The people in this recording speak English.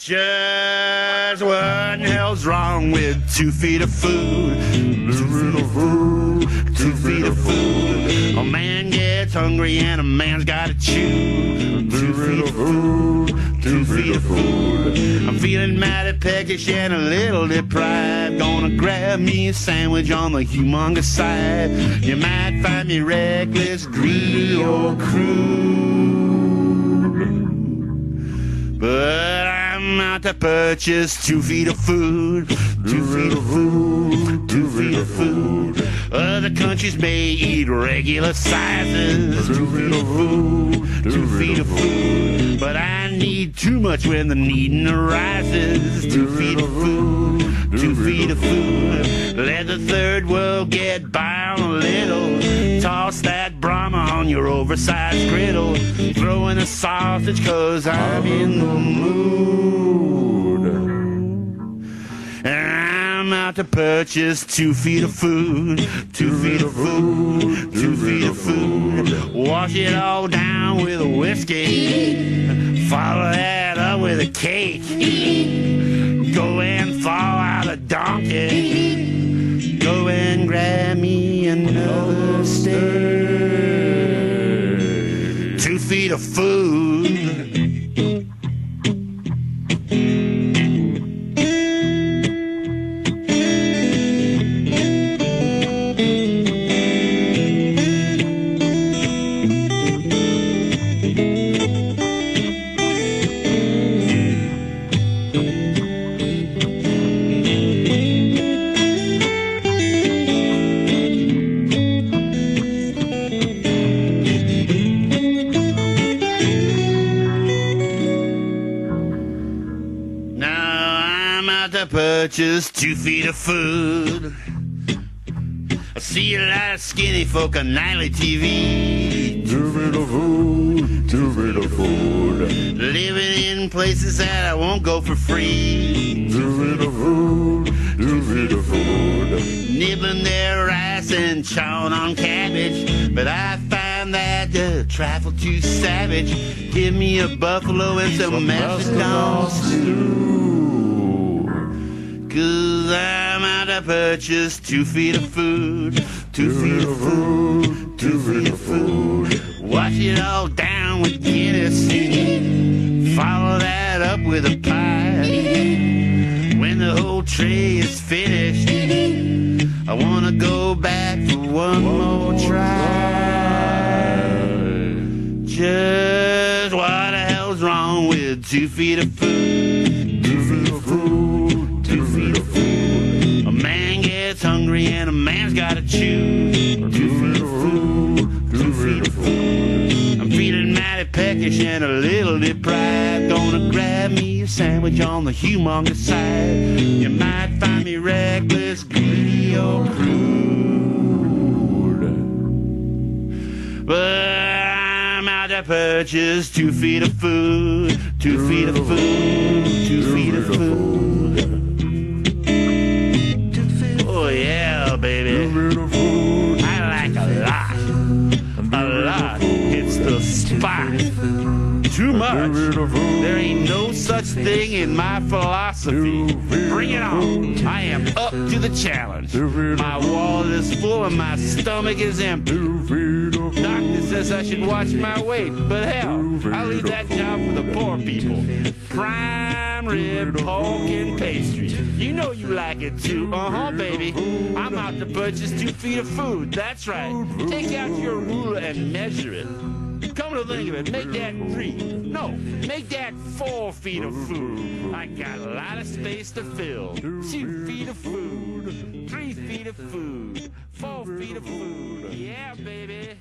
Just what in hell's wrong with 2 feet of food? 2 feet of food, 2 feet of food. A man gets hungry and a man's gotta chew. 2 feet of food, 2 feet of food. I'm feeling mighty peckish and a little deprived. Gonna grab me a sandwich on the humongous side. You might find me reckless, greedy, or crude, but I'm out to purchase 2 feet of food. 2 feet of food, 2 feet of food. Other countries may eat regular sizes. 2 feet of food, 2 feet of food. But I need too much when the needing arises. 2 feet of food, 2 feet of food. Let the third world get by on a little. Toss that Brahma on your oversized griddle. Throw in a sausage 'cause I'm in the mood. And I'm out to purchase 2 feet of food. 2 feet of food, 2 feet of food. Wash it all down with a whiskey. Follow that up with a cake. Go and thaw out a donkey. Go and grab me another steak. 2 feet of food. Purchase 2 feet of food. I see a lot of skinny folk on nightly TV. 2 feet of food, 2 feet of food. Living in places that I won't go for free. 2 feet of food, 2 feet of food. Nibbling their rice and chawing on cabbage, but I find that the trifle too savage. Give me a buffalo and some mastodon stew. 'Cause I'm out to purchase 2 feet of food. 2 feet of food, 2 feet of food. Wash it all down with Guinness. Follow that up with a pie. When the whole tray is finished, I wanna go back for one more try. Just what the hell's wrong with 2 feet of food? 2 feet of food, 2 feet of food. A man gets hungry and a man's gotta chew. 2 feet of food, 2 feet of food. I'm feeling mighty peckish and a little deprived. Gonna grab me a sandwich on the humongous side. You might find me reckless, greedy, or crude, but I'm out to purchase 2 feet of food. 2 feet of food, 2 feet of food. Oh yeah, baby. I like a lot. A lot hits the spot. Too much. There ain't no such thing in my philosophy. Bring it on. I am up to the challenge. My wallet is full and my stomach is empty. Doctor says I should watch my weight, but hell, I'll leave that job for the poor people. Prime rib, pork, and pastry. You know you like it too. Baby. I'm out to purchase 2 feet of food. That's right. Take out your ruler and measure it. Come to think of it, make that 3. No, make that 4 feet of food. I got a lot of space to fill. 2 feet of food, 3 feet of food, 4 feet of food. Yeah, baby.